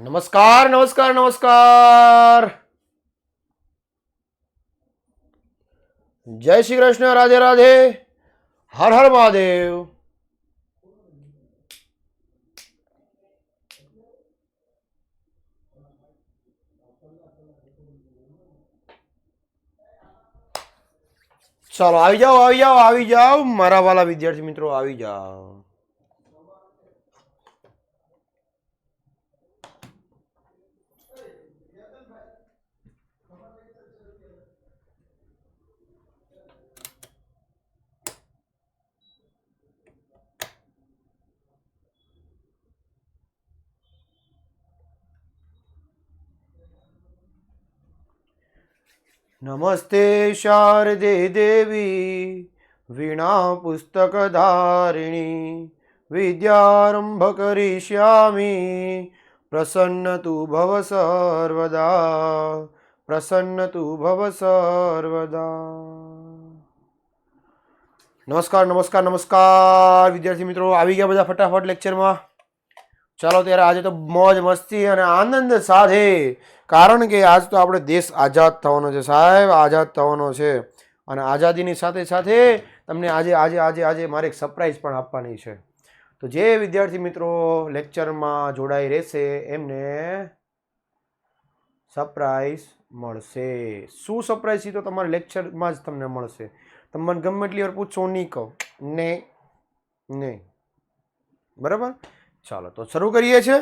નમસ્કાર નમસ્કાર નમસ્કાર. જય શ્રી કૃષ્ણ, રાધે રાધે, હર હર મહાદેવ. ચાલો આવી જાઓ આવી જાઓ આવી જાઓ મારા વાલા વિદ્યાર્થી મિત્રો, આવી જાઓ. નમસ્તે શારદે દેવી વીણા પુસ્તક ધારિણી, વિદ્યારંભ કરિષ્યામિ, પ્રસન્ન તું ભવ સર્વદા, પ્રસન્ન તું ભવ સર્વદા. નમસ્કાર નમસ્કાર નમસ્કાર વિદ્યાર્થી મિત્રો, આવી ગયા બધા ફટાફટ લેક્ચરમાં. ચાલો ત્યારે આજે તો મોજ મસ્તી અને આનંદ સાથે, કારણ કે આજ તો આપણે દેશ આઝાદ થવાનો છે સાહેબ, આઝાદ થવાનો છે. અને આઝાદીની સાથે સાથે તમને આજે આજે આજે આજે મારે એક સરપ્રાઈઝ પણ આપવાની છે. તો જે વિદ્યાર્થી મિત્રો લેક્ચરમાં જોડાઈ રહેશે એમને સરપ્રાઈઝ મળશે. શું સરપ્રાઈઝ છે તો તમારે લેક્ચરમાં જ તમને મળશે. તમે ગમે એટલી વાર પૂછો નહીં કહો નહીં. બરાબર, ચાલો તો શરૂ કરીએ છીએ,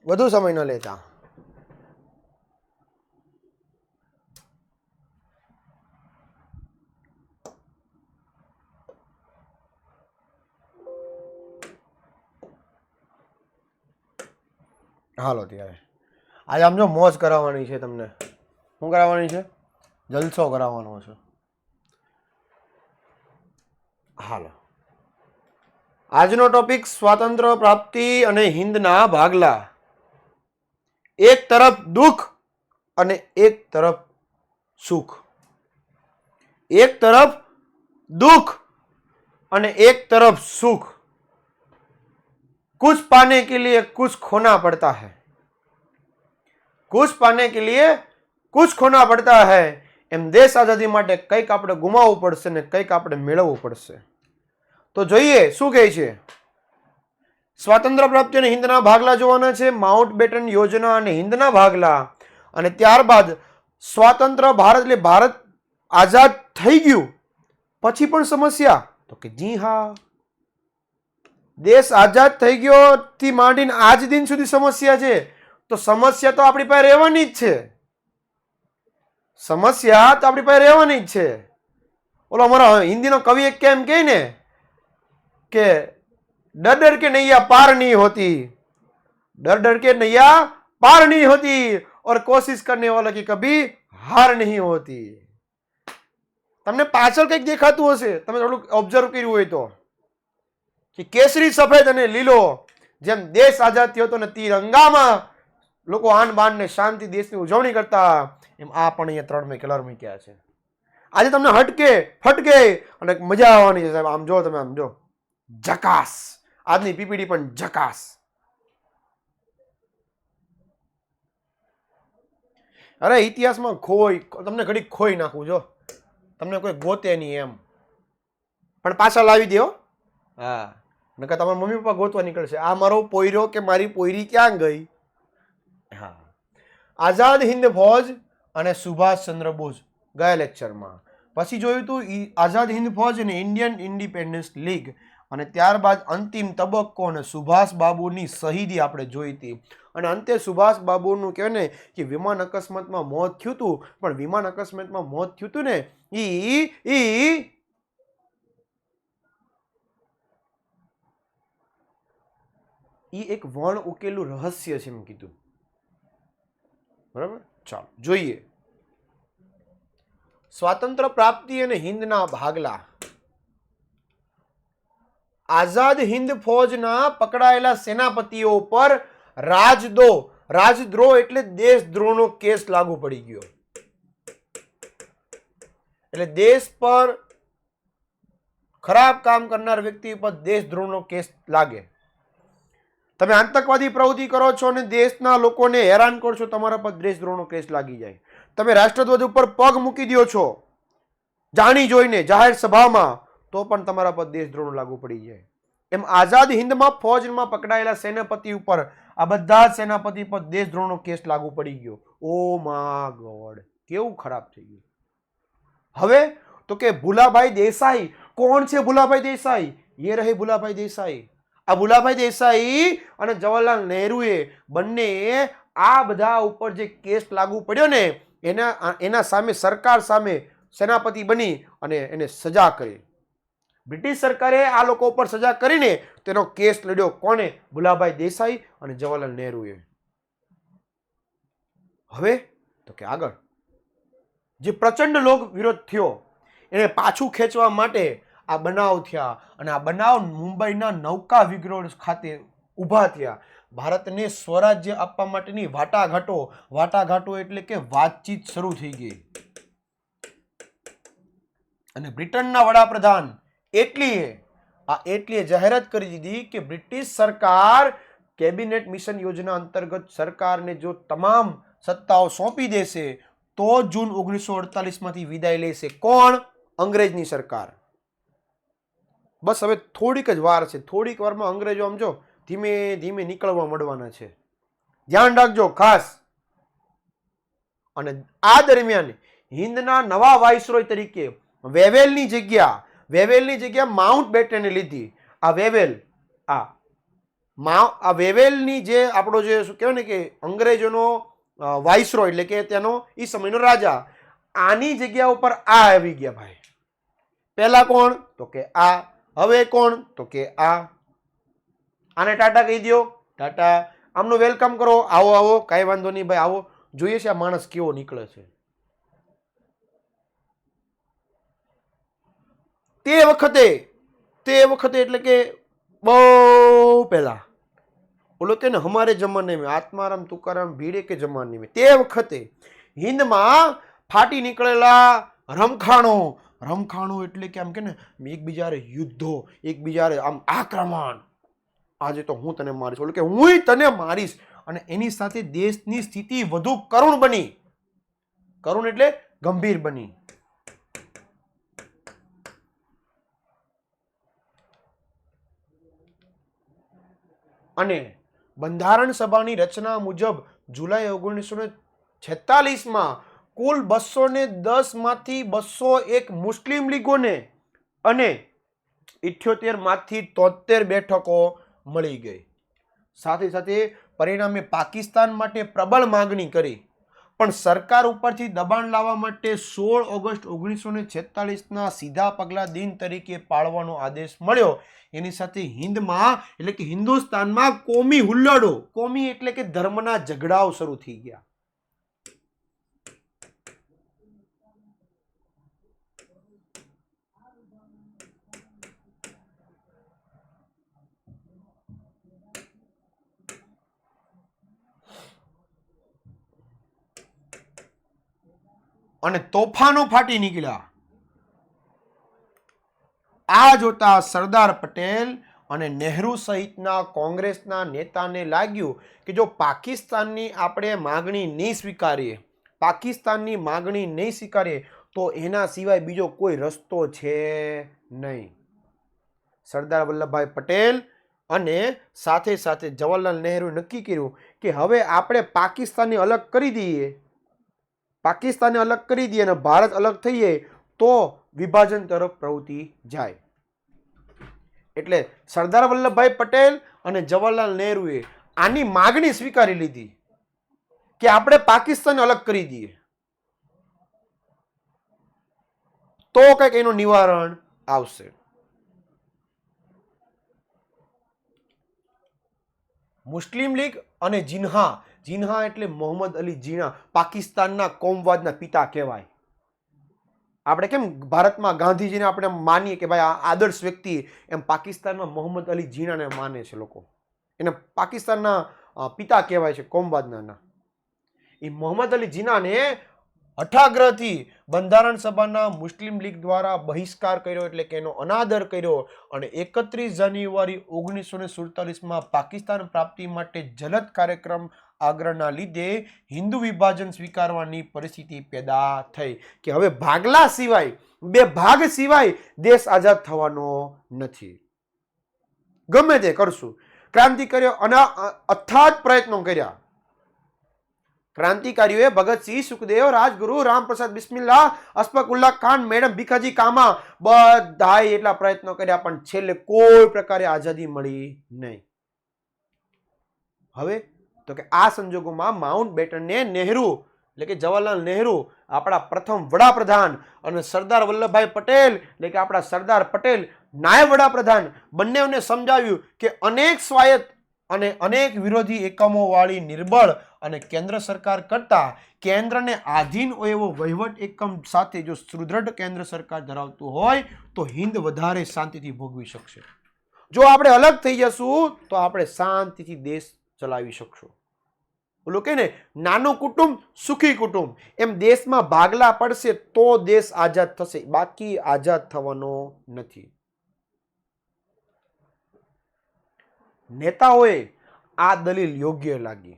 વધુ સમય ન લેતા. હાલો ત્યારે આજે આમ જો મોજ કરાવવાની છે તમને. શું કરાવવાની છે? જલસો કરાવવાનો છે. હાલો, આજનો ટોપિક સ્વાતંત્ર્ય પ્રાપ્તિ અને હિંદના ભાગલા. એક તરફ દુઃખ અને એક તરફ સુખ. એક તરફ दुख અને એક तरफ सुख. कुछ पाने के लिए कुछ खोना पड़ता है, कुछ पाने के लिए कुछ खोना પડતા है. એમ દેશ આઝાદી માટે કંઈક આપણે ગુમાવવું પડશે ને કંઈક આપણે મેળવવું પડશે. તો જોઈએ શું કહે છે. સ્વાતંત્ર્ય પ્રાપ્તિ અને હિંદના ભાગલા જોવાના છે, માઉન્ટ બેટન યોજના અને હિંદના ભાગલા. અને ત્યારબાદ સ્વાતંત્ર ભારત એટલે ભારત આઝાદ થઈ ગયું પછી પણ સમસ્યા, તો કે જી હા, દેશ આઝાદ થઈ ગયો થી માંડીને આજ દિન સુધી સમસ્યા છે. તો સમસ્યા તો આપણી પાસે રહેવાની જ છે. સમસ્યા તો આપણી પાસે રહેવાની જ છે. ઓલો અમારો હિન્દીનો કવિ એક કેમ કહે ને કે डर डर के नैया पार नहीं होती, डर डर के नैया पार नहीं होती और कोशिश करने वालों की कभी हार नहीं होती. તમને પાછળ કંઈક દેખાતું હશે, તમે થોડુંક ઓબ્ઝર્વ કર્યું હોય તો, કે કેસરી સફેદ અને લીલો જેમ દેશ આઝાદ થયો હતો ને તિરંગામાં લોકો આન બાન ને શાંતિ દેશની ઉજવણી કરતા, એમ આ પણ અહીંયા 3 મેં કલર મૂક્યા છે. આજે તમને હટકે ફટકે અને મજા આવવાની છે સાહેબ. આમ જો તમે, આમ જો જકાસ. આજની પીપીડી પણ જકાસ. અરે ઇતિહાસમાં તમને ઘડી ખોઈ નાખું, જો તમને કોઈ ગોતે નહીં એમ, પણ પાછા લાવી દો. હા, નકર તમારા મમ્મી પપ્પા ગોતવા નીકળશે, આ મારો પોયરો કે મારી પોયરી ક્યાં ગઈ. હા, આઝાદ હિંદ ફૌજ અને સુભાષચંદ્ર બોઝ ગયા લેક્ચરમાં. પછી જોયું હતું આઝાદ હિંદ ફૌજ અને ઇન્ડિયન ઇન્ડિપેન્ડન્સ લીગ. અને ત્યારબાદ અંતિમ તબક્કો અને સુભાષ બાબુની શહીદી આપણે જોઈ હતી. અને અંતે સુભાષ બાબુનું કહેવાય ને કે વિમાન અકસ્માતમાં મોત થયું હતું, પણ વિમાન અકસ્માતમાં મોત થયું હતું ને ઈ એક વણ ઉકેલું રહસ્ય છે એમ કીધું. બરાબર, ચાલો જોઈએ સ્વાતંત્ર્ય પ્રાપ્તિ અને હિંદના ભાગલા. આઝાદ હિંદ ફૌજના પકડાયેલા સેનાપતિઓ પર રાજદ્રોહ એટલે દેશદ્રોહનો કેસ લાગુ પડી ગયો. એટલે દેશ પર ખરાબ કામ કરનાર વ્યક્તિ પર દેશદ્રોહનો કેસ લાગે. તમે આતંકવાદી પ્રવૃત્તિ કરો છો અને દેશના લોકોને હેરાન કરો છો, તમારા પર દેશદ્રોહનો કેસ લાગી જાય. તમે રાષ્ટ્રધ્વજ ઉપર પગ મૂકી દો છો જાણી જોઈને જાહેર સભામાં, તો પણ તમારા પર દેશદ્રોહ લાગુ પડી જાય. એમ આઝાદ હિંદમાં ફૌજમાં પકડાયેલા સેનાપતિ ઉપર, આ બધા જ સેનાપતિ પર દેશદ્રોહનો કેસ લાગુ પડી ગયો. ઓ મા ગોડ, કેવું ખરાબ થઈ ગયું. હવે તો કે ભુલાભાઈ દેસાઈ, કોણ છે ભુલાભાઈ દેસાઈ? ये रहे भुलाभाई देसाई. આ ભુલાભાઈ દેસાઈ અને જવાહરલાલ નહેરુએ બંને આ બધા ઉપર જે કેસ લાગુ પડ્યો ને, એના સામે સરકાર સામે સેનાપતિ બની અને એને સજા કરી. બ્રિટિશ સરકારે આ લોકો ઉપર સજા કરીને તેનો કેસ લડ્યો. કોને? ભુલાભાઈ દેસાઈ અને જવાહરલાલ નહેરુએ. હવે તો કે આગળ જે પ્રચંડ લોક વિરોધ થયો એને પાછું ખેંચવા માટે આ બનાવ થયા, અને આ બનાવ મુંબઈના નૌકા વિગ્રહ ખાતે ઊભા થયા. ભારતને સ્વરાજ્ય આપવા માટેની વાટાઘાટો એટલે કે વાતચીત શરૂ થઈ ગઈ. અને બ્રિટનના વડાપ્રધાન એટલીએ જાહેરાત કરી દીધી કે બ્રિટિશ સરકાર કેબિનેટ મિશન યોજના અંતર્ગત સરકારને જો તમામ સત્તાઓ સોંપી દેશે તો જૂન 1948 માંથી વિદાય લેશે. કોણ? અંગ્રેજની સરકાર. બસ હવે થોડીક જ વાર છે, થોડીક વારમાં અંગ્રેજો આમ જો ધીમે ધીમે નીકળવા માંડવાના છે, ધ્યાન રાખજો ખાસ. અને આ દરમિયાન હિન્દના નવા વાઇસરોય તરીકે વેવેલની જગ્યા માઉન્ટ બેટને લીધી. આ વેવેલની જે આપણો જે શું કહેવાય ને કે અંગ્રેજોનો વાઇસરોય એટલે કે તેનો એ સમયનો રાજા, આની જગ્યા ઉપર આ આવી ગયા ભાઈ. પહેલા કોણ? તો કે આ. હવે કોણ? તો કે આ. આને ટાટા કહી દો, ટાટા. આમનું વેલકમ કરો, આવો આવો, કાંઈ વાંધો નહીં ભાઈ, આવો. જોઈએ છે આ માણસ કેવો નીકળે છે. તે વખતે એટલે કે બહુ પહેલા, બોલો કે ને હમારે જમાને મેં, આત્મારામ તુકારામ ભીડે કે જમાને મેં, તે વખતે હિન્દમાં ફાટી નીકળેલા રમખાણો એટલે કે આમ કે ને એકબીજારે યુદ્ધો, એકબીજારે આમ આક્રમણ. આજે તો હું તને મારીશ, એટલે કે હું તને મારીશ. અને એની સાથે દેશની સ્થિતિ વધુ કરુણ બની. કરુણ એટલે ગંભીર બની. અને બંધારણ સભાની રચના મુજબ જુલાઈ 1946માં કુલ 210 માંથી 201 મુસ્લિમ લીગોને અને 78 માંથી 73 બેઠકો મળી ગઈ. સાથે સાથે પરિણામે પાકિસ્તાન માટે પ્રબળ માંગણી કરી, પણ સરકાર ઉપરથી દબાણ લાવવા માટે 16 ઓગસ્ટ 1946ના સીધા પગલા દિન તરીકે પાળવાનો આદેશ મળ્યો. એની સાથે હિન્દમાં એટલે કે હિન્દુસ્તાનમાં કોમી હુલ્લડો, કોમી એટલે કે ધર્મના ઝઘડાઓ શરૂ થઈ ગયા. અને તોફાનો ફાટી નીકળ્યા. આ જોતા સરદાર પટેલ અને નહેરુ સહિતના કોંગ્રેસના નેતાને લાગ્યું કે જો પાકિસ્તાનની આપણે માગણી નહીં સ્વીકારીએ તો એના સિવાય બીજો કોઈ રસ્તો છે નહીં. સરદાર વલ્લભભાઈ પટેલ અને સાથે સાથે જવાહરલાલ નહેરુએ નક્કી કર્યું કે હવે આપણે પાકિસ્તાનને અલગ કરી દઈએ અને ભારત અલગ થઈએ તો વિભાજન તરફ પ્રવૃત્તિ જાય. એટલે સરદાર વલ્લભભાઈ પટેલ અને જવાહરલાલ નહેરુએ આની માગણી સ્વીકારી લીધી કે આપણે પાકિસ્તાન અલગ કરી દઈએ તો કંઈક એનું નિવારણ આવશે. મુસ્લિમ લીગ અને જીન્હા એટલે મોહમ્મદ અલી જીના, પાકિસ્તાનના કોમવાદના પિતા કહેવાય. આપણે કેમ ભારતમાં ગાંધીજીને આપણે માનીએ કે ભાઈ આ આદર્શ વ્યક્તિ, એમ પાકિસ્તાનમાં મોહમ્મદ અલી જીનાને માને છે લોકો. એને પાકિસ્તાનના પિતા કહેવાય છે કોમવાદના. એ મોહમ્મદ અલી જીનાને હઠાગ્રહથી બંધારણ સભાના મુસ્લિમ લીગ દ્વારા બહિષ્કાર કર્યો, એટલે કે એનો અનાદર કર્યો, અને 31 જાન્યુઆરી 1947માં પાકિસ્તાન પ્રાપ્તિ માટે જલદ કાર્યક્રમ આગ્રહના લીધે હિન્દુ વિભાજન સ્વીકારવાની પરિસ્થિતિ પેદા થઈ કે હવે ભાગલા સિવાય, બે ભાગ સિવાય દેશ આઝાદ થવાનો નથી. ગમે તે કરશું. ક્રાંતિકારીઓ અથાગ પ્રયત્નો કર્યા. ક્રાંતિકારીઓએ ભગતસિંહ, સુખદેવ, રાજગુરુ, રામપ્રસાદ બિસ્મિલ્લા, અશફાકુલ્લા ખાન, મેડમ ભીખાજી કામા બધાએ એટલા પ્રયત્નો કર્યા, પણ છેલ્લે કોઈ પ્રકારે આઝાદી મળી નહીં. હવે તો કે આ સંજોગોમાં માઉન્ટ બેટનને નહેરુ, એટલે કે જવાહરલાલ નહેરુ, આપણા પ્રથમ વડાપ્રધાન, અને સરદાર વલ્લભભાઈ પટેલ, એટલે કે આપણા સરદાર પટેલ નાયબ વડાપ્રધાન, બંનેને સમજાવ્યું કે અનેક સ્વાયત્ત અને અનેક વિરોધી એકમો વાળી નિર્બળ અને કેન્દ્ર સરકાર કરતા કેન્દ્રને આધીન એવો વહીવટ એકમ સાથે જો સુદૃઢ કેન્દ્ર સરકાર ધરાવતું હોય તો હિન્દ વધારે શાંતિથી ભોગવી શકશે. જો આપણે અલગ થઈ જશું તો આપણે શાંતિથી દેશ ચલાવી શકશું. ઓલું કે ને, નાનું કુટુંબ સુખી કુટુંબ, એમ દેશમાં ભાગલા પડશે તો દેશ આઝાદ થશે, બાકી આઝાદ થવાનો નથી. નેતાઓએ આ દલીલ યોગ્ય લાગી.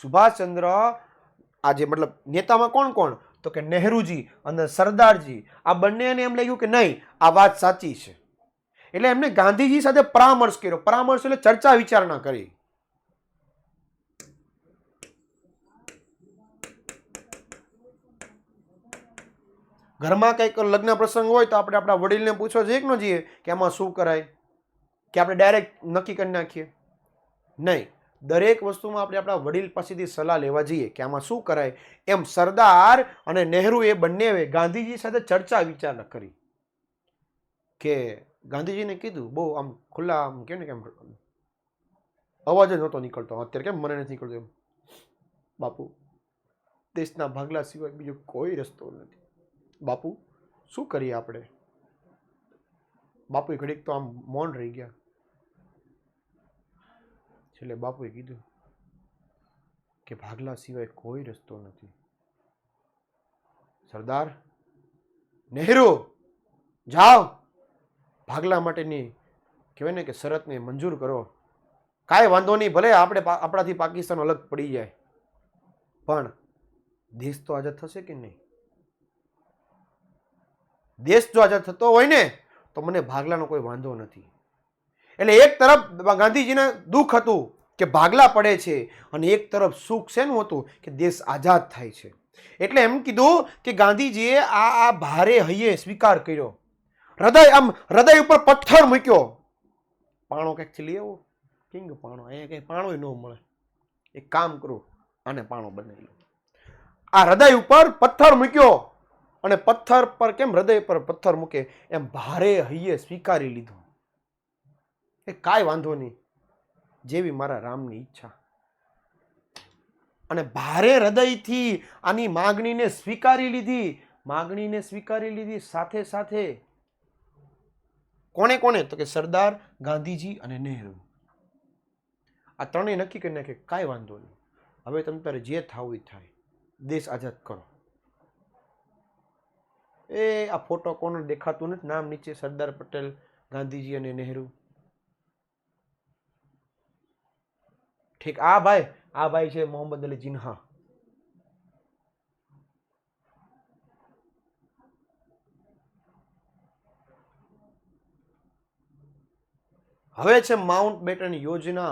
સુભાષચંદ્ર આજે મતલબ નેતામાં કોણ કોણ, તો કે નહેરુજી અને સરદારજી, આ બંનેને એમ લાગ્યું કે નહીં, આ વાત સાચી છે. એટલે એમને ગાંધીજી સાથે પરામર્શ કર્યો. પરામર્શ એટલે ચર્ચા વિચારણા કરી. ઘરમાં કંઈક લગ્ન પ્રસંગ હોય તો આપણે આપણા વડીલને પૂછવા જઈએ કે ન જઈએ કે આમાં શું કરાય, કે આપણે ડાયરેક્ટ નક્કી કરી નાખીએ? નહીં, દરેક વસ્તુમાં આપણે આપણા વડીલ પાસેથી સલાહ લેવા જઈએ કે આમાં શું કરાય. એમ સરદાર અને નહેરુ એ બંને ગાંધીજી સાથે ચર્ચા વિચારણા કરી. કે ગાંધીજીને કીધું, બહુ આમ ખુલ્લા આમ કે ને કેમ અવાજ જ નહોતો નીકળતો, અત્યારે કેમ મને નથી નીકળતો એમ, બાપુ દેશના ભાગલા સિવાય બીજો કોઈ રસ્તો નથી. બાપુ શું કરીએ આપણે? બાપુ ઘડીક તો આમ મૌન રહી ગયા. છેલ્લે બાપુએ કીધું કે ભાગલા સિવાય કોઈ રસ્તો નથી. સરદાર, નહેરુ, જાઓ ભાગલા માટેની કહેવાય ને કે શરતને મંજૂર કરો. કાંઈ વાંધો નહીં, ભલે આપણાથી પાકિસ્તાન અલગ પડી જાય, પણ દેશ તો આઝાદ થશે કે નહીં? દેશ જો આઝાદ થતો હોય ને તો મને ભાગલાનો કોઈ વાંધો નથી. એટલે એક તરફ ગાંધીજીને દુઃખ હતું કે ભાગલા પડે છે, અને એક તરફ સુખ શેનું હતું કે દેશ આઝાદ થાય છે. એટલે એમ કીધું કે ગાંધીજીએ આ ભારે હૈયે સ્વીકાર કર્યો. હૃદય ઉપર પથ્થર મૂક્યો. પાણો કંઈક લઈ આવો, કિંગ પાણો, અહીંયા કંઈ પાણો ન મળે, એક કામ કરું, આને પાણો બનાવી લો. આ હૃદય ઉપર પથ્થર મૂક્યો, અને પથ્થર પર કેમ હૃદય પર પથ્થર મૂકે એમ ભારે હૈયે સ્વીકારી લીધું. એ કાંઈ વાંધો નહીં, જેવી મારા રામની ઈચ્છા. અને ભારે હૃદયથી આની માગણીને સ્વીકારી લીધી. સાથે સાથે કોને કોને, તો કે સરદાર, ગાંધીજી અને નહેરુ, આ ત્રણેય નક્કી કરી નાખે કાંઈ વાંધો નહીં, હવે તમે તારે જે થવું એ થાય, દેશ આઝાદ કરો. એ આ ફોટો કોને દેખાતું નથી, નામ નીચે સરદાર પટેલ, ગાંધીજી અને નહેરુ. ઠીક, આ ભાઈ છે મોહમ્મદ અલી જીન્હા. હવે છે માઉન્ટ બેટન યોજના,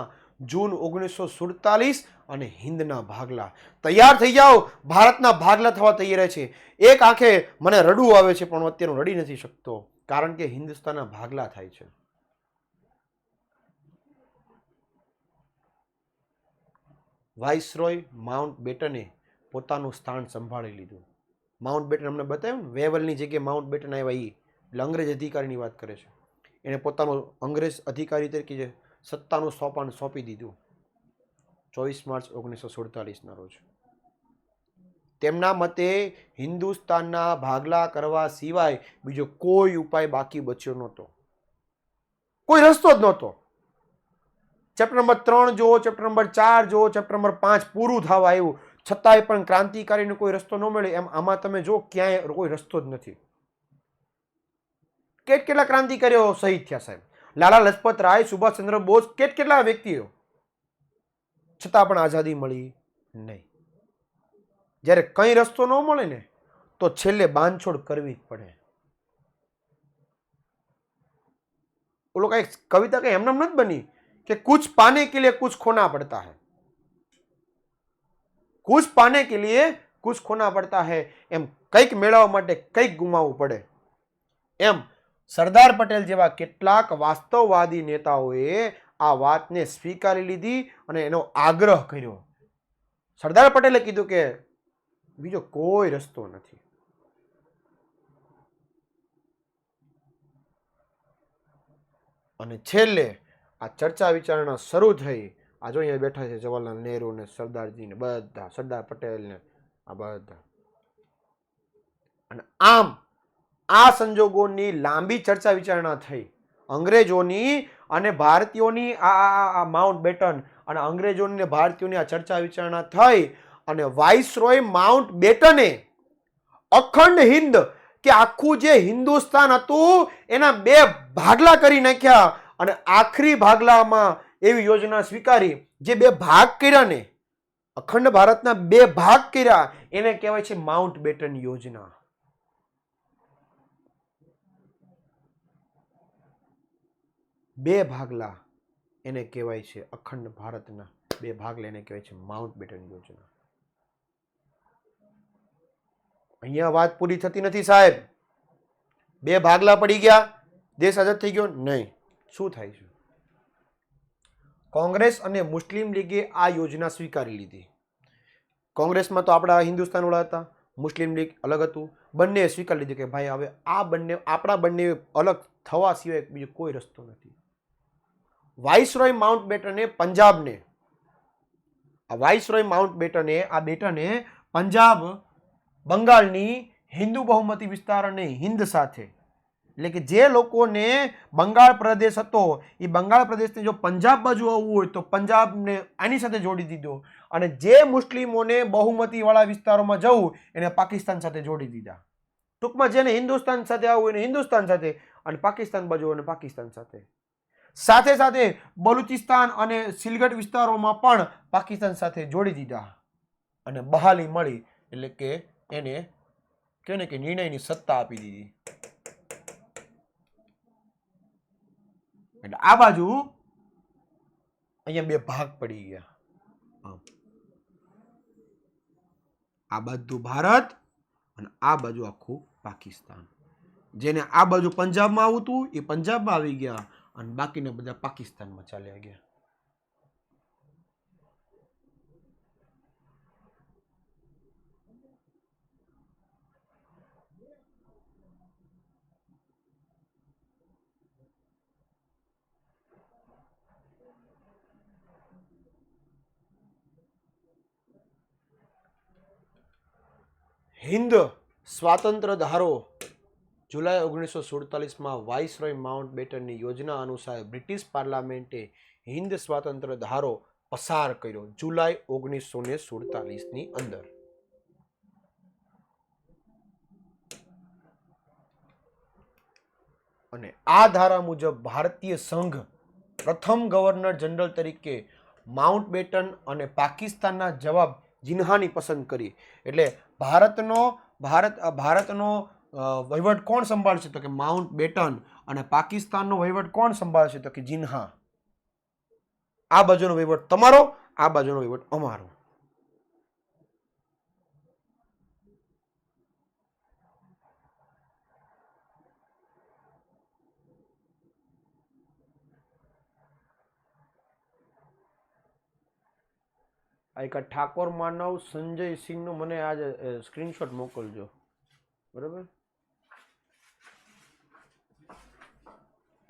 જૂન 1947 અને હિન્દના ભાગલા. તૈયાર થઈ જાઓ, ભારતના ભાગલા થવા તૈયાર છે. એક આંખે મને રડવું આવે છે, પણ અત્યારે હું રડી નથી શકતો, કારણ કે હિન્દુસ્તાનના ભાગલા થાય છે. વાઇસરોય માઉન્ટ બેટને પોતાનું સ્થાન સંભાળી લીધું. માઉન્ટ બેટન અમને બતાવ્યું ને, વેવલની જગ્યાએ માઉન્ટ બેટન આવ્યા, એટલે અંગ્રેજ અધિકારીની વાત કરે છે. એને પોતાનું અંગ્રેજ અધિકારી તરીકે સત્તાનું સોપાન સોંપી દીધું 24 માર્ચ 1947ના રોજ. તેમના મતે હિન્દુસ્તાનના ભાગલા કરવા સિવાય બીજો કોઈ ઉપાય બાકી બચ્યો નહોતો, કોઈ રસ્તો જ નહોતો. ચેપ્ટર નંબર 3 જુઓ, ચેપ્ટર નંબર 4 જુઓ, ચેપ્ટર નંબર 5 પૂરું થવા આવ્યું છતાંય પણ ક્રાંતિકારીનો કોઈ રસ્તો ન મળે એમ આમાં તમે જો ક્યાંય કોઈ રસ્તો જ નથી. કેટલા ક્રાંતિકારીઓ શહીદ થયા સાહેબ, લાલા લજપત રાય, સુભાષચંદ્ર બોઝ, કેટલા વ્યક્તિઓ, છતાં પણ આઝાદી મળી નહીં. જ્યારે કઈ રસ્તો ન મળે ને તો છેલ્લે બાંધછોડ કરવી જ પડે. ઓલો કઈ કવિતા કઈ એમને નથી બની કે કુછ પાને કે લીએ કુછ ખોના પડતા હૈ, કુછ પાને કે લીએ કુછ ખોના પડતા હૈ. એમ કંઈક મેળવવા માટે કંઈક ગુમાવવું પડે. એમ સરદાર પટેલ જેવા કેટલાક વાસ્તવવાદી નેતાઓએ આ વાતને સ્વીકારી લીધી અને એનો આગ્રહ કર્યો. સરદાર પટેલે કીધું કે બીજો કોઈ રસ્તો નથી. અને છેલ્લે આ ચર્ચા વિચારણા શરૂ થઈ. આ જો અહીંયા બેઠા છે જવાહરલાલ નહેરુ ને સરદારજી ને બધા, સરદાર પટેલ ને આ બધા. અને આમ આ સંજોગોની લાંબી ચર્ચા વિચારણા થઈ. અંગ્રેજોની અને ભારતીયોની આ માઉન્ટ બેટન અને અંગ્રેજોની અને ભારતીયોની આ ચર્ચા વિચારણા થઈ અને વાઇસરોય માઉન્ટ બેટને અખંડ હિંદ કે આખું જે હિન્દુસ્તાન હતું એના 2 ભાગલા કરી નાખ્યા. અને આખરી ભાગલામાં એવી યોજના સ્વીકારી, જે 2 ભાગ કર્યા ને, અખંડ ભારતના 2 ભાગ કર્યા, એને કહેવાય છે માઉન્ટ બેટન યોજના. બે ભાગલા એને કહેવાય છે, અખંડ ભારતના 2 ભાગલા એને કહેવાય છે માઉન્ટ બેટન યોજના. અહીંયા વાત પૂરી થતી નથી સાહેબ. 2 ભાગલા પડી ગયા, દેશ આઝાદ થઈ ગયો નહીં. શું થાય છે? કોંગ્રેસ અને મુસ્લિમ લીગે આ યોજના સ્વીકારી લીધી. કોંગ્રેસમાં તો આપણા હિન્દુસ્તાન વાળા હતા, મુસ્લિમ લીગ અલગ હતું. બંને સ્વીકારી લીધી કે ભાઈ હવે આપણા બંને અલગ થવા સિવાય બીજો કોઈ રસ્તો નથી. વાઇસરોય માઉન્ટ બેટને પંજાબને, આ વાઇસરોય માઉન્ટ બેટને આ બેટને પંજાબ, બંગાળની હિન્દુ બહુમતી વિસ્તાર અને હિન્દ સાથે, એટલે કે જે લોકોને બંગાળ પ્રદેશ હતો એ બંગાળ પ્રદેશને જો પંજાબ બાજુ આવવું હોય તો પંજાબને આની સાથે જોડી દીધો, અને જે મુસ્લિમોને બહુમતી વાળા વિસ્તારોમાં જવું એને પાકિસ્તાન સાથે જોડી દીધા. ટૂંકમાં જેને હિન્દુસ્તાન સાથે આવવું એને હિન્દુસ્તાન સાથે, અને પાકિસ્તાન બાજુ અને પાકિસ્તાન સાથે. સાથે સાથે બલુચિસ્તાન અને સિલગઢ વિસ્તારોમાં પણ પાકિસ્તાન સાથે જોડી દીધા અને બહાલી મળી, એટલે કે એને કહે કે નિર્ણયની સત્તા આપી દીધી. એટલે આ બાજુ અહીંયા 2 ભાગ પડી ગયા. આ બાજુ ભારત અને આ બાજુ આખું પાકિસ્તાન. જેને આ બાજુ પંજાબમાં આવતું એ પંજાબમાં આવી ગયા અને બાકીના બધા પાકિસ્તાનમાં ચાલ્યા ગયા. હિન્દ સ્વાતંત્ર્ય ધારો જુલાઈ 1947માં વાઇસરોય માઉન્ટ બેટનની યોજના અનુસાર બ્રિટિશ પાર્લામેન્ટે હિન્દ સ્વાતંત્ર્ય ધારો પસાર કર્યો જુલાઈ 1947ની અંદર. અને આ ધારા મુજબ ભારતીય સંઘ પ્રથમ ગવર્નર જનરલ તરીકે માઉન્ટ બેટન અને પાકિસ્તાનના જવાબ જિન્હાની પસંદ કરી. એટલે ભારતનો વહીવટ કોણ સંભાળશે? તો કે માઉન્ટ બેટન. અને પાકિસ્તાનનો વહીવટ કોણ સંભાળશે? તો કે જિન્હા. આ બાજુનો વહીવટ તમારો, આ બાજુનો વહીવટ અમારો. આ એક ઠાકોર માનવ સંજય સિંહનો મને આજે સ્ક્રીનશોટ મોકલજો, બરાબર?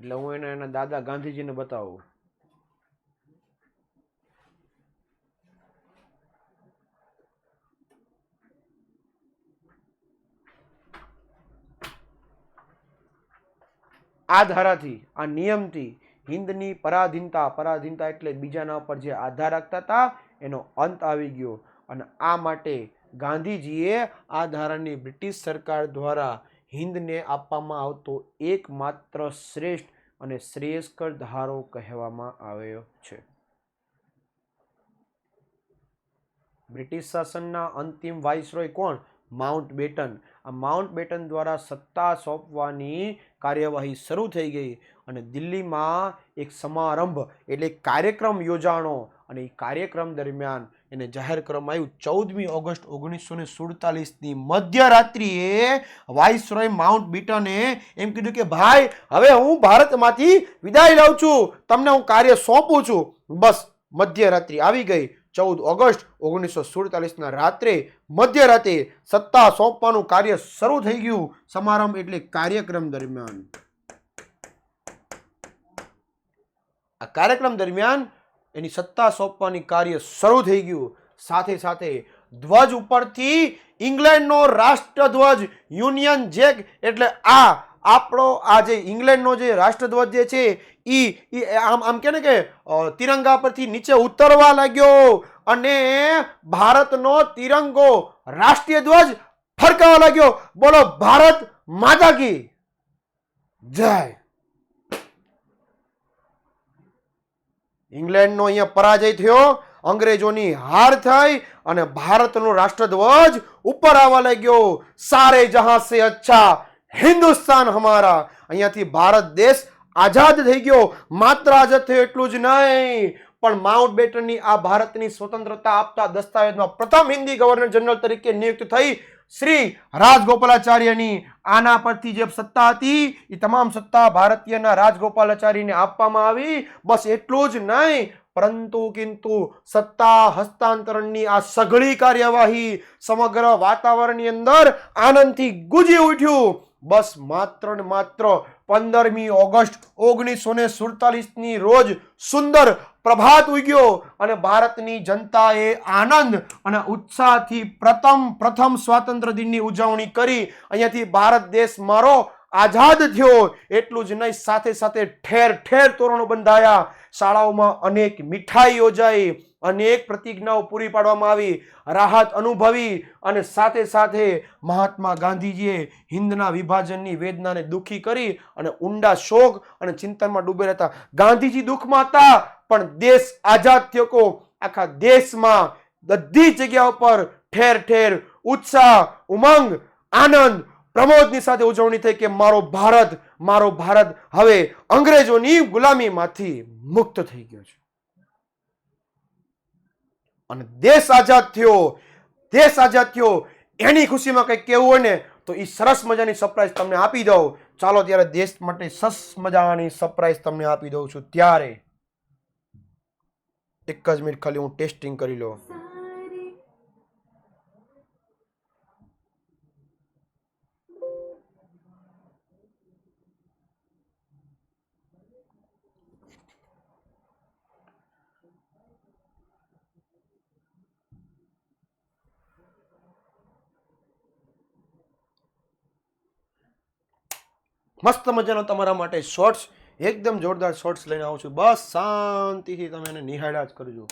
એટલે હું એના દાદા ગાંધીજીને બતાવું. આ ધારાથી, આ નિયમથી હિન્દની પરાધીનતા એટલે બીજાના પર જે આધાર રાખતા હતા એનો અંત આવી ગયો. અને આ માટે ગાંધીજીએ આ ધારાને બ્રિટિશ સરકાર દ્વારા હિન્દને આપવામાં આવતો એકમાત્ર શ્રેષ્ઠ અને શ્રેયસ્કર ધારો કહેવામાં આવ્યો છે. બ્રિટિશ શાસનના અંતિમ વાઇસરોય કોણ? Mountbatten. આ માઉન્ટ બેટન દ્વારા સત્તા સોંપવાની કાર્યવાહી શરૂ થઈ ગઈ અને દિલ્હીમાં એક સમારંભ એટલે કાર્યક્રમ યોજાણો અને એ કાર્યક્રમ દરમિયાન એને જાહેર કરવામાં આવ્યું 14મી ઓગસ્ટ 1947ની મધ્યરાત્રિએ વાઇસરોય માઉન્ટ બેટને એમ કીધું કે ભાઈ હવે હું ભારતમાંથી વિદાય લઉં છું, તમને હું કાર્ય સોંપું છું. બસ મધ્યરાત્રિ આવી ગઈ. 14 ઓગસ્ટ 1947ના રાત્રે મધ્યરાતે સત્તા સોંપવાનું કાર્ય શરૂ થઈ ગયું. સમારંભ એટલે કાર્યક્રમ દરમિયાન. આ કાર્યક્રમ દરમિયાન એની સત્તા સોંપવાની કાર્ય શરૂ થઈ ગયું. સાથે સાથે ધ્વજ ઉપરથી ઇંગ્લેન્ડનો રાષ્ટ્રધ્વજ યુનિયન જેક એટલે આપણો આ જે ઇંગ્લેન્ડનો જે રાષ્ટ્રધ્વજ જે છે ઈ આમ કે ને કે તિરંગા પરથી નીચે ઉતરવા લાગ્યો અને ભારતનો તિરંગો રાષ્ટ્રીય ધ્વજ ફરકાવા લાગ્યો. બોલો ભારત માતા કી જય. ઇંગ્લેન્ડનો અહીંયા પરાજય થયો, અંગ્રેજોની હાર થઈ અને ભારતનો રાષ્ટ્રધ્વજ ઉપર આવવા લાગ્યો. સારે જહાં સે અચ્છા હિન્દુસ્તાન હમારા. અહીંયાથી ભારત દેશ આઝાદ થઈ ગયો. માત્ર આઝાદ થયો એટલું જ નહીં, પણ માઉન્ટ બેટનની આ ભારતની સ્વતંત્રતા આપતા દસ્તાવેજમાં પ્રથમ હિન્દી ગવર્નર જનરલ તરીકે નિયુક્ત થઈ શ્રી રાજગોપાલાચાર્યની. આના પરથી જે સત્તા હતી એ તમામ સત્તા ભારતીયના રાજગોપાલાચાર્યને આપવામાં આવી. બસ એટલું જ નહીં, પરંતુ કિંતુ સત્તા હસ્તાંતરણની આ સઘળી કાર્યવાહી સમગ્ર વાતાવરણની અંદર આનંદથી ગુંજી ઉઠ્યું. બસ માત્ર ને માત્ર 15મી ઓગસ્ટ 1947ની રોજ સુંદર પ્રભાત ઉગ્યો અને ભારતની જનતાએ આનંદ અને ઉત્સાહથી પ્રથમ સ્વાતંત્ર્ય દિનની ઉજવણી કરી. અહીંયાથી ભારત દેશ મારો આઝાદ થયો. એટલું જ નહીં, સાથે સાથે ઠેર ઠેર તોરણો બંધાયા, શાળાઓમાં અનેક મીઠાઈ યોજાઈ, અનેક પ્રતિજ્ઞાઓ પૂરી પાડવામાં આવી, રાહત અનુભવી અને સાથે સાથે મહાત્મા ગાંધીજીએ હિન્દના વિભાજનની વેદનાને દુઃખી કરી અને ઊંડા શોક અને ચિંતનમાં ડૂબેલા હતા. ગાંધીજી દુઃખમાં હતા, પણ દેશ આઝાદ થયો. આખા દેશમાં બધી જગ્યા પર ઠેર ઠેર ઉત્સાહ, ઉમંગ, આનંદ, પ્રમોદની સાથે ઉજવણી થઈ કે મારો ભારત હવે અંગ્રેજોની ગુલામીમાંથી મુક્ત થઈ ગયો છે અને દેશ આઝાદ થયો. એની ખુશીમાં કંઈક કેવું હોય ને તો એ સરસ મજાની સરપ્રાઈઝ તમને આપી દઉં. ચાલો ત્યારે દેશ માટે સરસ મજાની સરપ્રાઈઝ તમને આપી દઉં છું. ત્યારે એક જ મિનિટ ખાલી હું ટેસ્ટિંગ કરી લો. મસ્ત મજાનો તમારા માટે શોર્ટ્સ, એકદમ જોરદાર શોર્ટ્સ લઈને આવું છું. બસ શાંતિથી તમે એને નિહાળ્યા જ કરજો.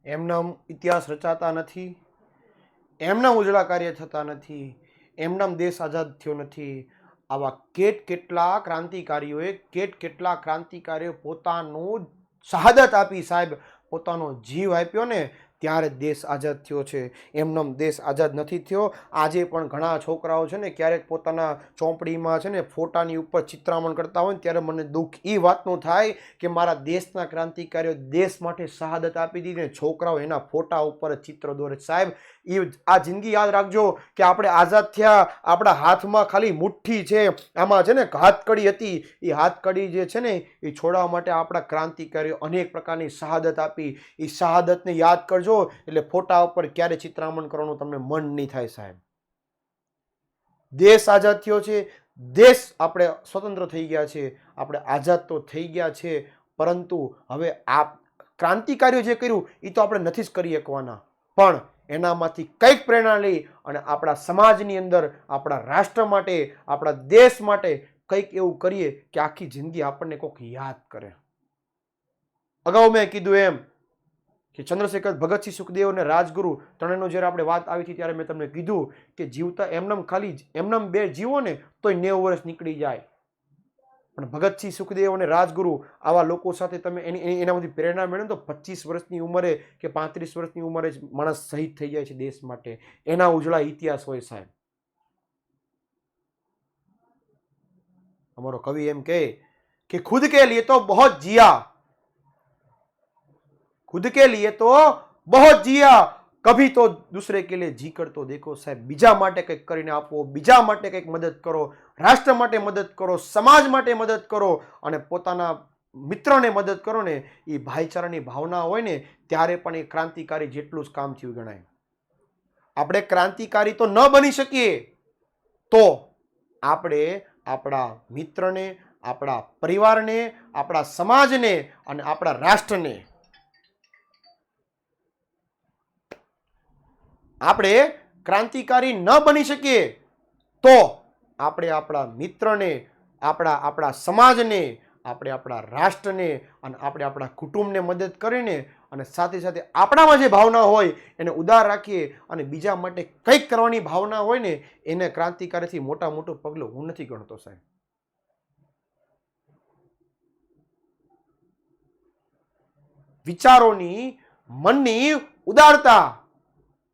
એમના ઇતિહાસ રચાતા નથી, એમના ઉજળા કાર્ય થતા નથી, એમના દેશ આઝાદ થયો નથી. આવા કેટલા ક્રાંતિકારીઓ પોતાનું શહાદત આપી સાહેબ, પોતાનો જીવ આપ્યો ને ત્યારે દેશ આઝાદ થયો છે. એમનો દેશ આઝાદ નથી થયો. આજે પણ ઘણા છોકરાઓ છે ને ક્યારેક પોતાના ચોપડીમાં છે ને ફોટાની ઉપર ચિત્રામણ કરતા હોય ને ત્યારે મને દુઃખ એ વાતનું થાય કે મારા દેશના ક્રાંતિકારીઓ દેશ માટે શહાદત આપી દીધી ને છોકરાઓ એના ફોટા ઉપર ચિત્ર દોરે. સાહેબ આ જિંદગી યાદ રાખજો કે આપણે આઝાદ થયા, આપણા હાથમાં ખાલી મુઠ્ઠી છે, આમાં છે ને હાથકડી હતી, એ હાથકડી જે છે ને એ છોડાવવા માટે આપણા ક્રાંતિકારીઓ અનેક પ્રકારની શહાદત આપી. એ શહાદતને યાદ કરજો એટલે ફોટા ઉપર ક્યારે ચિત્રામણ કરવાનું તમને મન નહીં થાય સાહેબ. દેશ આઝાદ થયો છે, દેશ આપણે સ્વતંત્ર થઈ ગયા છે, આપણે આઝાદ તો થઈ ગયા છે, પરંતુ હવે આ ક્રાંતિકારીઓ જે કર્યું એ તો આપણે નથી જ કરી શકવાના, પણ એનામાંથી કંઈક પ્રેરણા લઈ અને આપણા સમાજની અંદર આપણા રાષ્ટ્ર માટે, આપણા દેશ માટે કંઈક એવું કરીએ કે આખી જિંદગી આપણને કોઈક યાદ કરે. અગાઉ મેં કીધું એમ કે ચંદ્રશેખર, ભગતસિંહ, સુખદેવ અને રાજગુરુ ત્રણેયનો જ્યારે આપણે વાત આવી હતી ત્યારે મેં તમને કીધું કે જીવતા એમનામ બે જીવો ને તોય 90 વર્ષ નીકળી જાય, પણ ભગતસિંહ, સુખદેવ અને રાજગુરુ આવા લોકો સાથે તમે એનામાંથી પ્રેરણા મેળવો તો 25 વર્ષની ઉંમરે કે 35 વર્ષની ઉંમરે જ માણસ શહીદ થઈ જાય છે દેશ માટે. એના ઉજળા ઇતિહાસ હોય સાહેબ. અમારો કવિ એમ કહે કે खुद के लिए तो बहुत जिया, खुद के लिए तो बहुत जिया, कभी तो दूसरे के लिए जी कर तो देखो. સાહેબ બીજા માટે કંઈક કરીને આપો, બીજા માટે કંઈક મદદ કરો, રાષ્ટ્ર માટે મદદ કરો, સમાજ માટે મદદ કરો અને પોતાના મિત્રને મદદ કરો ને. એ ભાઈચારાની ભાવના હોય ને ત્યારે પણ એ ક્રાંતિકારી જેટલું જ કામ થયું ગણાય. આપણે ક્રાંતિકારી તો ન બની શકીએ તો આપણે આપણા મિત્રને, આપણા પરિવારને, આપણા સમાજને અને આપણા રાષ્ટ્રને આપણે ક્રાંતિકારી ન બની શકીએ તો આપણે આપણા મિત્રને, આપણા સમાજને, આપણે આપણા રાષ્ટ્રને અને આપણે આપણા કુટુંબને મદદ કરીને અને સાથે સાથે આપણામાં જે ભાવના હોય એને ઉદાર રાખીએ અને બીજા માટે કંઈક કરવાની ભાવના હોય ને એને ક્રાંતિકારીથી મોટું પગલું હું નથી ગણતો સાહેબ. વિચારોની, મનની ઉદારતા,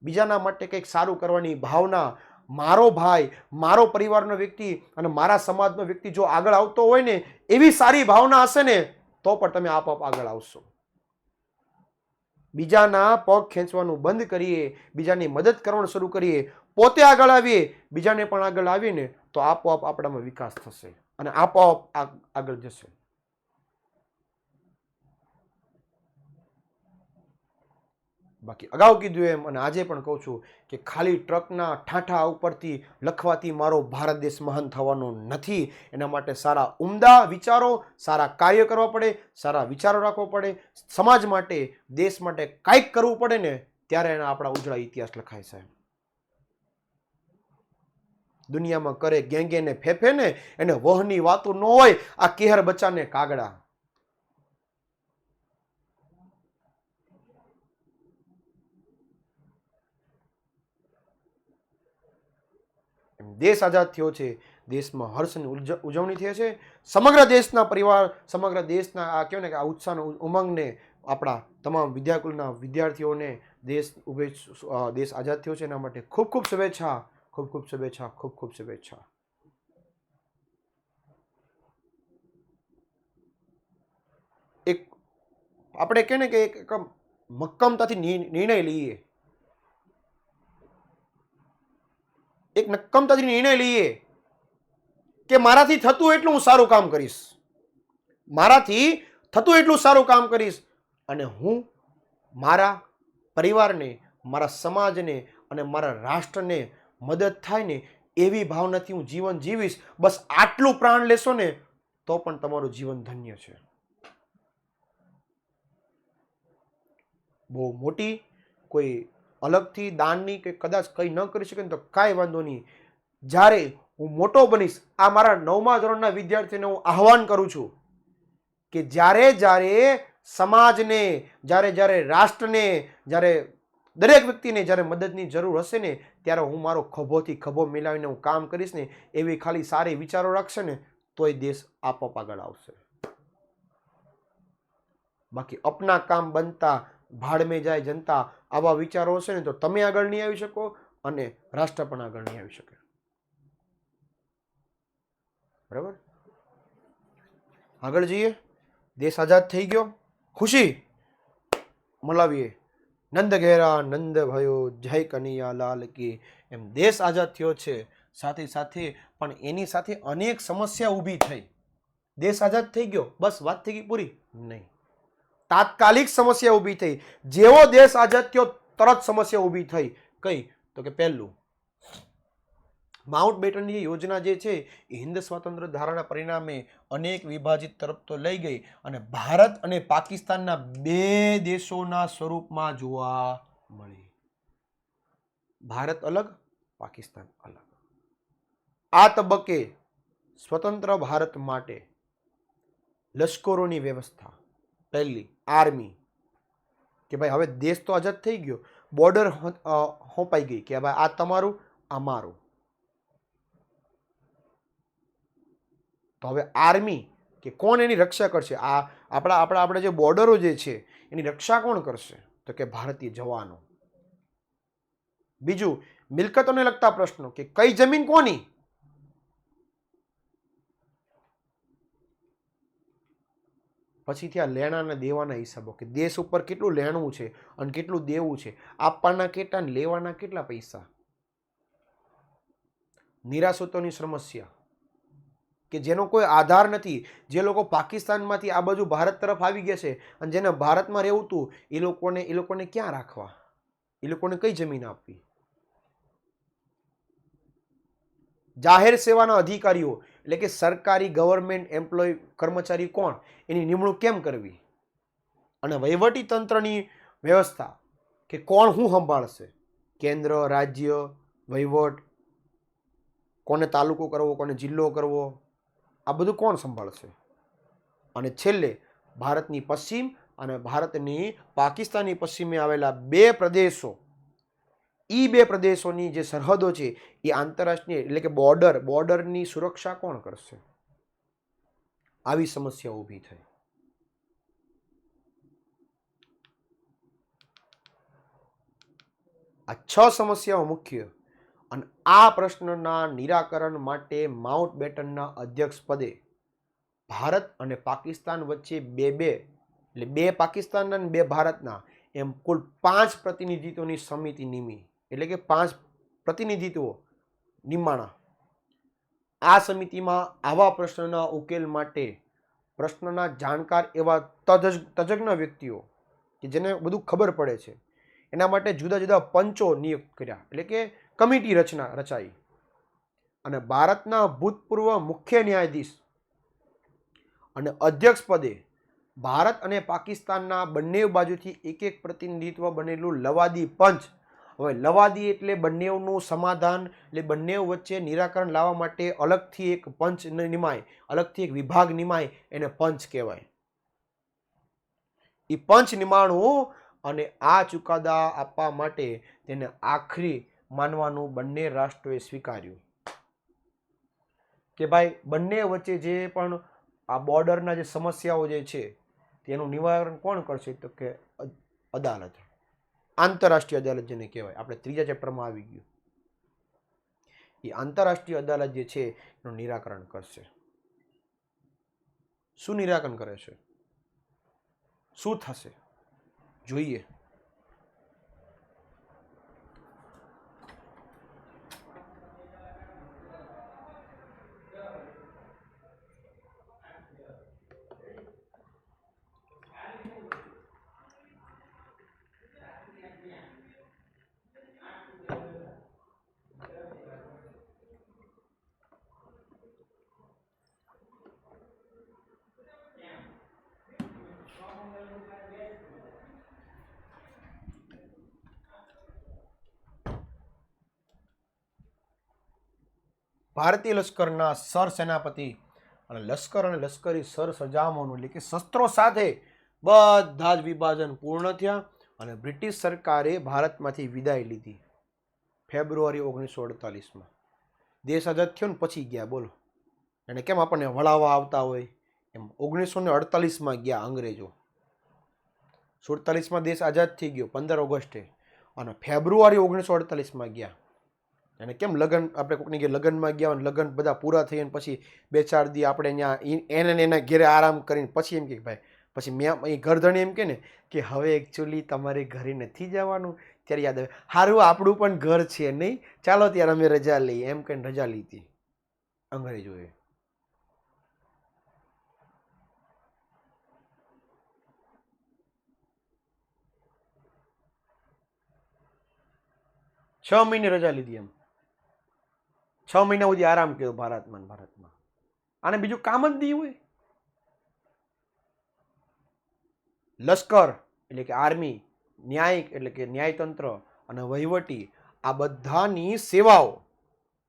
બીજાના માટે કંઈક સારું કરવાની ભાવના, મારો ભાઈ, મારો પરિવારનો વ્યક્તિ અને મારા સમાજનો વ્યક્તિ જો આગળ આવતો હોય ને એવી સારી ભાવના હશે ને તો પણ તમે આપોઆપ આગળ આવશો. બીજાના પગ ખેંચવાનું બંધ કરીએ, બીજાની મદદ કરવાનું શરૂ કરીએ, પોતે આગળ આવીએ, બીજાને પણ આગળ આવીએ ને તો આપોઆપ આપણામાં વિકાસ થશે અને આપોઆપ આગળ જશે. બાકી અગાઉ કીધું એમ અને આજે પણ કહું છું કે ખાલી ટ્રકના ઠાઠા ઉપરથી લખવાથી મારો ભારત દેશ મહાન થવાનો નથી. એના માટે સારા ઉમદા વિચારો, સારા કાર્ય કરવા પડે, સારા વિચારો રાખવા પડે, સમાજ માટે, દેશ માટે કંઈક કરવું પડે ને ત્યારે એના આપણા ઉજળા ઇતિહાસ લખાય સાહેબ. દુનિયામાં કરે ગેંગે ને ફેફે ને એને વહની વાતો ન હોય, આ કેહર બચ્ચાને કાગડા. દેશ આઝાદ થયો છે, દેશમાં હર્ષની ઉજવણી થઈ છે. સમગ્ર દેશના પરિવાર, સમગ્ર દેશના આ કહેવાય ને કે આ ઉત્સાહ ઉમંગને આપણા તમામ વિદ્યાકુલના વિદ્યાર્થીઓને દેશ આઝાદ થયો છે એના માટે ખૂબ ખૂબ શુભેચ્છા, ખૂબ ખૂબ શુભેચ્છા, ખૂબ ખૂબ શુભેચ્છા. એક આપણે કહે ને કે એક મક્કમતાથી નિર્ણય લઈએ, એક નક્કમતાથી નિર્ણય લઈએ કે મારાથી થતું એટલું હું સારું કામ કરીશ, મારાથી થતું એટલું સારું કામ કરીશ અને હું મારા પરિવારને, મારા સમાજને અને મારા રાષ્ટ્રને મદદ થાય ને એવી ભાવનાથી હું જીવન જીવીશ. બસ આટલું પ્રાણ લેશો ને તો પણ તમારું જીવન ધન્ય છે. બહુ મોટી કોઈ અલગથી દાનની કે કદાચ કંઈ ન કરી શકે ને તો કાંઈ વાંધો નહીં. જ્યારે હું મોટો બનીશ, આ મારા 9મા ધોરણના વિદ્યાર્થીઓને હું આહવાન કરું છું કે જ્યારે સમાજને, જ્યારે જ્યારે રાષ્ટ્રને, જ્યારે દરેક વ્યક્તિને જ્યારે મદદની જરૂર હશે ને ત્યારે હું મારો ખભોથી ખભો મિલાવીને હું કામ કરીશ ને, એવી ખાલી સારી વિચારો રાખશે ને તોય દેશ આપોઆપ આગળ આવશે. બાકી અપના કામ બનતા ભાડ મેં જાય જનતા, આવા વિચારો હશે ને તો તમે આગળ નહીં આવી શકો અને રાષ્ટ્ર પણ આગળ નહીં આવી શકે. બરાબર, આગળ જઈએ. દેશ આઝાદ થઈ ગયો, ખુશી મનાવીએ. નંદ ઘેરા નંદ ભયો, જય કનૈયા લાલ કી. એમ દેશ આઝાદ થયો છે, સાથે સાથે પણ એની સાથે અનેક સમસ્યા ઊભી થઈ. દેશ આઝાદ થઈ ગયો બસ વાત થઈ ગઈ પૂરી? નહીં, તાત્કાલિક સમસ્યા ઊભી થઈ. જેવો દેશ આઝાદ થયો તરત સમસ્યા ઊભી થઈ. કઈ? તો કે પહેલું, માઉન્ટ બેટનની યોજના જે છે એ હિન્દ સ્વાતંત્ર્ય ધારાના પરિણામે અનેક વિભાજિત તરફ તો લઈ ગઈ અને ભારત અને પાકિસ્તાનના બે દેશોના સ્વરૂપમાં જોવા મળી. ભારત અલગ, પાકિસ્તાન અલગ. આ તબક્કે સ્વતંત્ર ભારત માટે લશ્કરોની વ્યવસ્થા, પહેલી આર્મી, કે ભાઈ હવે દેશ તો આઝાદ થઈ ગયો, બોર્ડર હોપાઈ ગઈ કે ભાઈ આ તમારું આ મારું. તો હવે આર્મી કે કોણ એની રક્ષા કરશે? આ આપણા જે બોર્ડરો જે છે એની રક્ષા કોણ કરશે? તો કે ભારતીય જવાનો. બીજું, મિલકતોને લગતા પ્રશ્નો કે કઈ જમીન કોની? પછીથી આ લેણા અને દેવાના હિસાબો કે દેશ ઉપર કેટલું લેણું છે અને કેટલું દેવું છે, આપવાના કેટલા ને લેવાના કેટલા પૈસા. નિરાશ્રિતોની સમસ્યા કે જેનો કોઈ આધાર નથી, જે લોકો પાકિસ્તાનમાંથી આ બાજુ ભારત તરફ આવી ગયા છે અને જેને ભારતમાં રહેવું હતું એ લોકોને ક્યાં રાખવા? એ લોકોને કઈ જમીન આપવી? જાહેર સેવાના અધિકારીઓ એટલે કે સરકારી ગવર્મેન્ટ એમ્પ્લોય કર્મચારી કોણ, એની નિમણૂક કેમ કરવી? અને વહીવટી તંત્રની વ્યવસ્થા કે કોણ શું સંભાળશે? કેન્દ્ર, રાજ્ય, વહીવટ, કોને તાલુકો કરવો, કોને જિલ્લો કરવો, આ બધું કોણ સંભાળશે? અને છેલ્લે ભારતની પશ્ચિમ અને ભારતની પાકિસ્તાનની પશ્ચિમે આવેલા બે પ્રદેશો, એ બે પ્રદેશોની જે સરહદો છે એ આંતરરાષ્ટ્રીય એટલે કે બોર્ડરની સુરક્ષા કોણ કરશે? આવી સમસ્યા ઊભી થઈ. આ 6 સમસ્યાઓ મુખ્ય. અને આ પ્રશ્નના નિરાકરણ માટે માઉન્ટ બેટનના અધ્યક્ષ પદે ભારત અને પાકિસ્તાન વચ્ચે એટલે બે પાકિસ્તાનના અને બે ભારતના એમ કુલ 5 પ્રતિનિધિત્વની સમિતિ નિમી, એટલે કે 5 પ્રતિનિધિત્વો નિમાણા. આ સમિતિમાં આવા પ્રશ્નના ઉકેલ માટે પ્રશ્નના જાણકાર એવા તજજ્ઞ વ્યક્તિઓ કે જેને બધું ખબર પડે છે એના માટે જુદા જુદા પંચો નિયુક્ત કર્યા, એટલે કે કમિટી રચાઈ. અને ભારતના ભૂતપૂર્વ મુખ્ય ન્યાયાધીશ અને અધ્યક્ષ પદે ભારત અને પાકિસ્તાનના બંને બાજુથી એક પ્રતિનિધિત્વ બનેલું લવાદી પંચ. હવે લવાદી એટલે બંનેનું સમાધાન, એટલે બંને વચ્ચે નિરાકરણ લાવવા માટે અલગથી એક પંચ નિમાય, અલગથી એક વિભાગ નિમાય, એને પંચ કહેવાય. એ પંચ નિમાણું અને આ ચુકાદા આપવા માટે તેને આખરી માનવાનું બંને રાષ્ટ્રોએ સ્વીકાર્યું કે ભાઈ બંને વચ્ચે જે પણ આ બોર્ડરના જે સમસ્યાઓ જે છે તેનું નિવારણ કોણ કરશે? તો કે અદાલત, આંતરરાષ્ટ્રીય અદાલત જેને કહેવાય. આપણે ત્રીજા ચેપ્ટરમાં આવી ગયું. એ આંતરરાષ્ટ્રીય અદાલત જે છે એનું નિરાકરણ કરશે. શું નિરાકરણ કરે છે? શું થશે? જોઈએ. ભારતીય લશ્કરના સર સેનાપતિ અને લશ્કરી સર સજામોનું એટલે કે શસ્ત્રો સાથે બધા જ વિભાજન પૂર્ણ થયા અને બ્રિટિશ સરકારે ભારતમાંથી વિદાય લીધી ફેબ્રુઆરી 1948માં. દેશ આઝાદ થયો ને પછી ગયા, બોલો. અને કેમ આપણને વળાવવા આવતા હોય એમ 1948માં ગયા અંગ્રેજો. 47માં દેશ આઝાદ થઈ ગયો 15 ઓગસ્ટે અને ફેબ્રુઆરી 1948માં ગયા. અને કેમ લગ્ન, આપણે કોઈકની ઘેર લગ્નમાં ગયા હોય, લગ્ન બધા પૂરા થઈ અને પછી 2-4 દી આપણે ત્યાં એના ઘેરે આરામ કરીને પછી એમ કે ભાઈ, પછી મેં અહીં ઘરધણી એમ કે ને કે હવે એકચ્યુઅલી તમારે ઘરે નથી જવાનું, ત્યારે યાદ આવે સારું આપણું પણ ઘર છે નહીં, ચાલો ત્યારે અમે રજા લઈએ, એમ કહીને રજા લીધી અંગ્રેજોએ. છ મહિને રજા લીધી એમ. 6 મહિના સુધી આરામ કર્યો ભારતમાં. આને બીજું કામ જ નહીં હોય. લશ્કર એટલે કે આર્મી, ન્યાયિક એટલે કે ન્યાયતંત્ર અને વહીવટી, આ બધાની સેવાઓ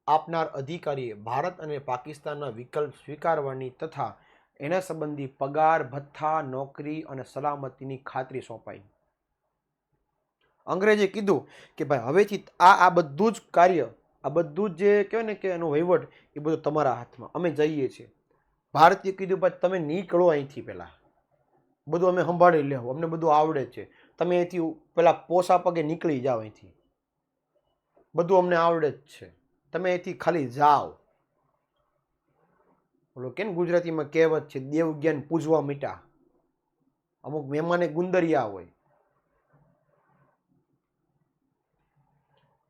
આપનાર અધિકારીએ ભારત અને પાકિસ્તાનના વિકલ્પ સ્વીકારવાની તથા એના સંબંધી પગાર, ભથ્થા, નોકરી અને સલામતીની ખાતરી સોંપાઈ. અંગ્રેજે કીધું કે ભાઈ હવેથી આ બધું જ કાર્ય, આ બધું જ જે કહેવાય ને કે એનો વહીવટ, એ બધું તમારા હાથમાં, અમે જઈએ છીએ. ભારતીય કીધું ભાઈ તમે નીકળો અહીંથી, પહેલા બધું અમે સંભાળી લેવું, અમને બધું આવડે છે, તમે અહીંથી પેલા પોસા પગે નીકળી જાઓ અહીંથી, બધું અમને આવડે જ છે, તમે અહીંથી ખાલી જાઓ. બોલો કેમ ગુજરાતીમાં કહેવત છે, દેવ જ્ઞાન પૂજવા મીઠા. અમુક મહેમાને ગુંદરિયા હોય.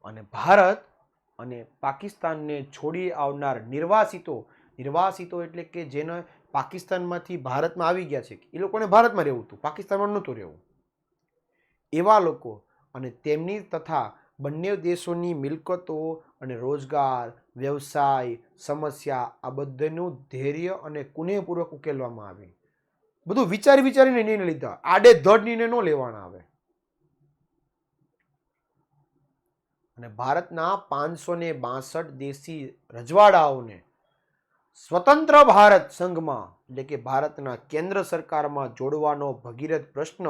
અને ભારત અને પાકિસ્તાનને છોડી આવનાર નિર્વાસિતો એટલે કે જેને પાકિસ્તાનમાંથી ભારતમાં આવી ગયા છે, એ લોકોને ભારતમાં રહેવું હતું, પાકિસ્તાનમાં નહોતું રહેવું. એવા લોકો અને તેમની તથા બંને દેશોની મિલકતો અને રોજગાર, વ્યવસાય, સમસ્યા, આ બધાનું ધૈર્ય અને કુનેહપૂર્વક ઉકેલવામાં આવે. બધું વિચારીને નિર્ણય લીધા, આડેધડ નિર્ણય ન લેવાના આવે. અને ભારતના 562 દેશી રજવાડાઓને સ્વતંત્ર ભારત સંઘમાં એટલે કે ભારતના કેન્દ્ર સરકારમાં જોડવાનો ભગીરથ પ્રશ્ન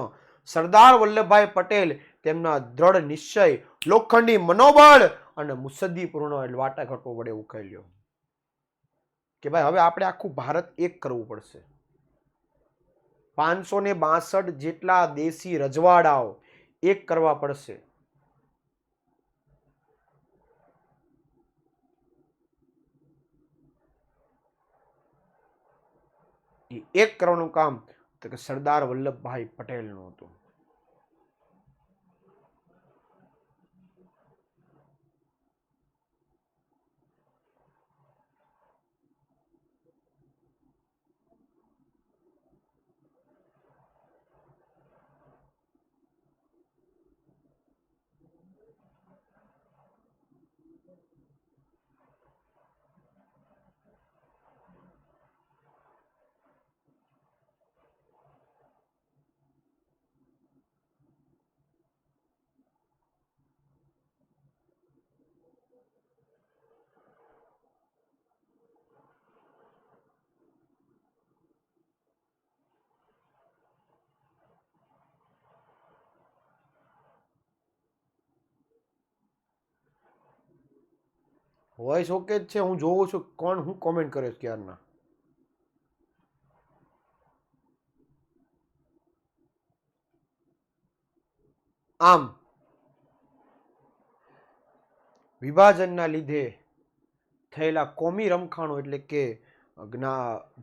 સરદાર વલ્લભભાઈ પટેલ તેમના દ્રઢ નિશ્ચય, લોખંડી મનોબળ અને મુત્સદ્દીપૂર્ણ વાટાઘાટો વડે ઉકેલ્યો. કે ભાઈ હવે આપણે આખું ભારત એક કરવું પડશે. 562 જેટલા દેશી રજવાડાઓ એક કરવા પડશે. એક કરવાનું કામ તો કે સરદાર વલ્લભભાઈ પટેલનું હતું. વોઇસ ઓકે જ છે, હું જોઉં છું કોણ હું કોમેન્ટ કરે છે ક્યારના. આમ વિભાજનના લીધે થયેલા કોમી રમખાણો એટલે કે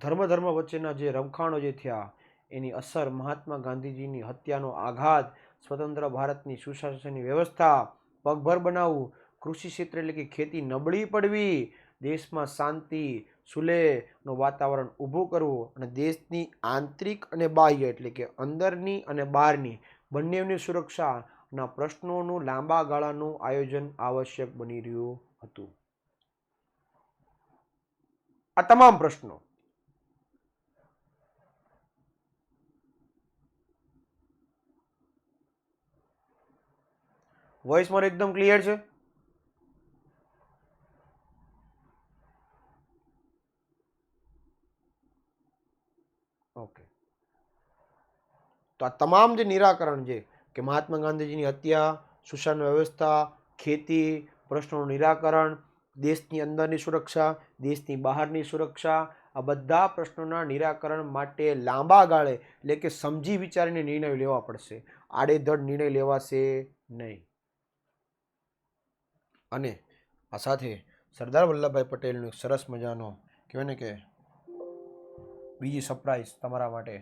ધર્મ વચ્ચેના જે રમખાણો જે થયા, એની અસર મહાત્મા ગાંધીજીની હત્યાનો આઘાત, સ્વતંત્ર ભારતની સુશાસનની વ્યવસ્થા પગભર બનાવવું, કૃષિ ક્ષેત્ર એટલે કે ખેતી નબળી પડવી, દેશમાં શાંતિ સુલેહનું વાતાવરણ ઊભું કરવું અને દેશની આંતરિક અને બાહ્ય એટલે કે અંદરની અને બહારની બંનેની સુરક્ષાના પ્રશ્નોનું લાંબા ગાળાનું આયોજન આવશ્યક બની રહ્યું હતું. આ તમામ પ્રશ્નો વોઇસ મારો એકદમ ક્લિયર છે. ઓકે. તો આ તમામ જે નિરાકરણ છે કે મહાત્મા ગાંધીજીની હત્યા, સુશાસન વ્યવસ્થા, ખેતી, પ્રશ્નોનું નિરાકરણ, દેશની અંદરની સુરક્ષા, દેશની બહારની સુરક્ષા, આ બધા પ્રશ્નોના નિરાકરણ માટે લાંબા ગાળે એટલે કે સમજી વિચારીને નિર્ણય લેવા પડશે. આડેધડ નિર્ણય લેવાશે નહીં. અને આ સાથે સરદાર વલ્લભભાઈ પટેલનો એક સરસ મજાનો કહેવાય ને કે બીજી સરપ્રાઈઝ તમારા માટે.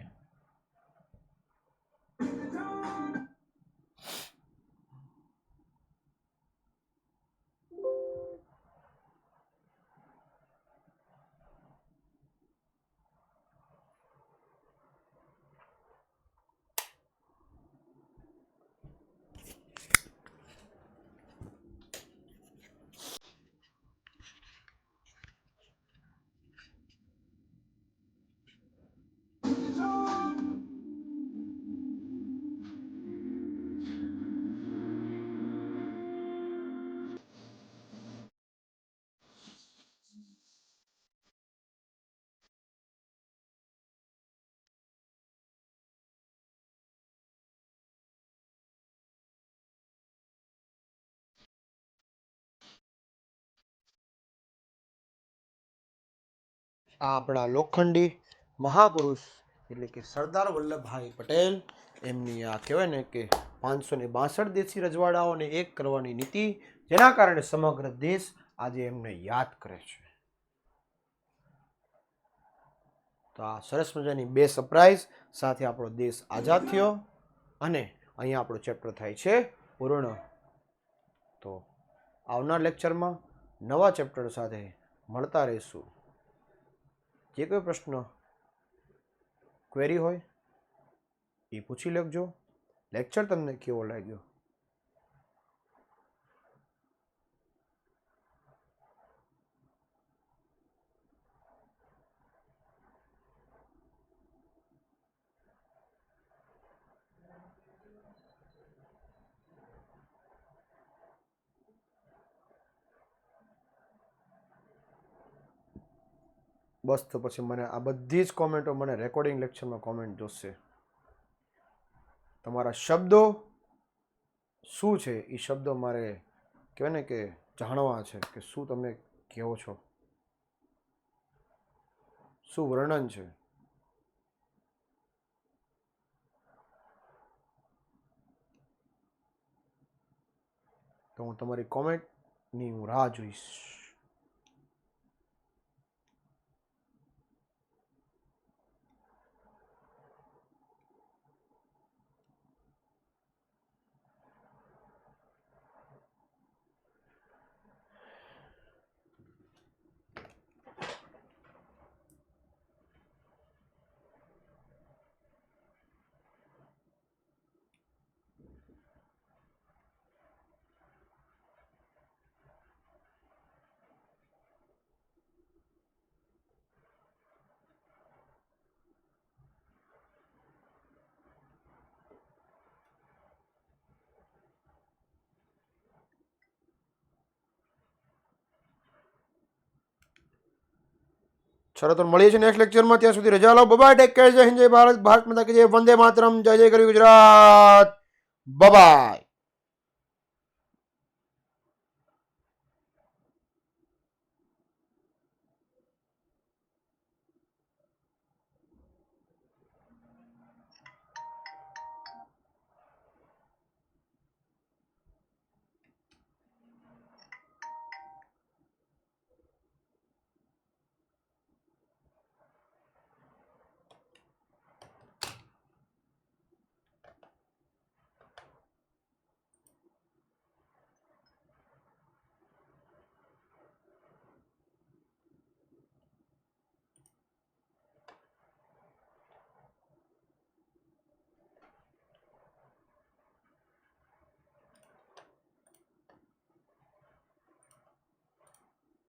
આ આપણા લોખંડી મહાપુરુષ એટલે કે સરદાર વલ્લભભાઈ પટેલ એમની આ કહેવાય ને કે 562 દેશી રજવાડાઓને એક કરવાની નીતિ, જેના કારણે સમગ્ર દેશ આજે એમને યાદ કરે છે. તો આ સરસ મજાની 2 સરપ્રાઈઝ સાથે આપણો દેશ આઝાદ થયો અને અહીંયા આપણો ચેપ્ટર થાય છે પૂર્ણ. તો આવનાર લેક્ચરમાં નવા ચેપ્ટર સાથે મળતા રહીશું. જે કોઈ પ્રશ્ન ક્વેરી હોય એ પૂછી લેજો. લેક્ચર તમને કેવો લાગ્યો? બસ તો પછી મને આ બધી જ કોમેન્ટો મને રેકોર્ડિંગ લેક્ચરમાં કોમેન્ટ જોશે. તમારા શબ્દો શું છે એ શબ્દો મારે કહેવાય ને કે જાણવા છે કે શું તમે કહો છો, શું વર્ણન છે. તો હું તમારી કોમેન્ટની હું રાહ જોઈશ. ચલો તો મળીએ છીએ નેક્સ્ટ લેક્ચરમાં. ત્યાં સુધી રજા લો. By, take care. જય હિન્દ, જય ભારત, ભારત માતા કી જય, વંદે માતરમ, જય જય કરી ગુજરાત. બાય.